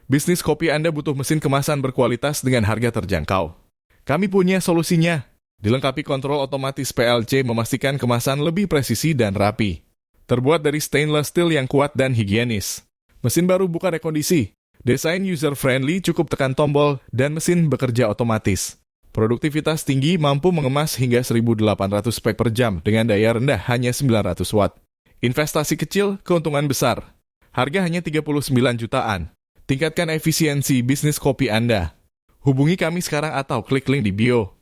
Bisnis kopi Anda butuh mesin kemasan berkualitas dengan harga terjangkau. Kami punya solusinya. Dilengkapi kontrol otomatis PLC memastikan kemasan lebih presisi dan rapi. Terbuat dari stainless steel yang kuat dan higienis. Mesin baru bukan rekondisi. Desain user-friendly, cukup tekan tombol, dan mesin bekerja otomatis. Produktivitas tinggi mampu mengemas hingga 1.800 spek per jam dengan daya rendah hanya 900 watt. Investasi kecil, keuntungan besar. Harga hanya 39 jutaan. Tingkatkan efisiensi bisnis kopi Anda. Hubungi kami sekarang atau klik link di bio.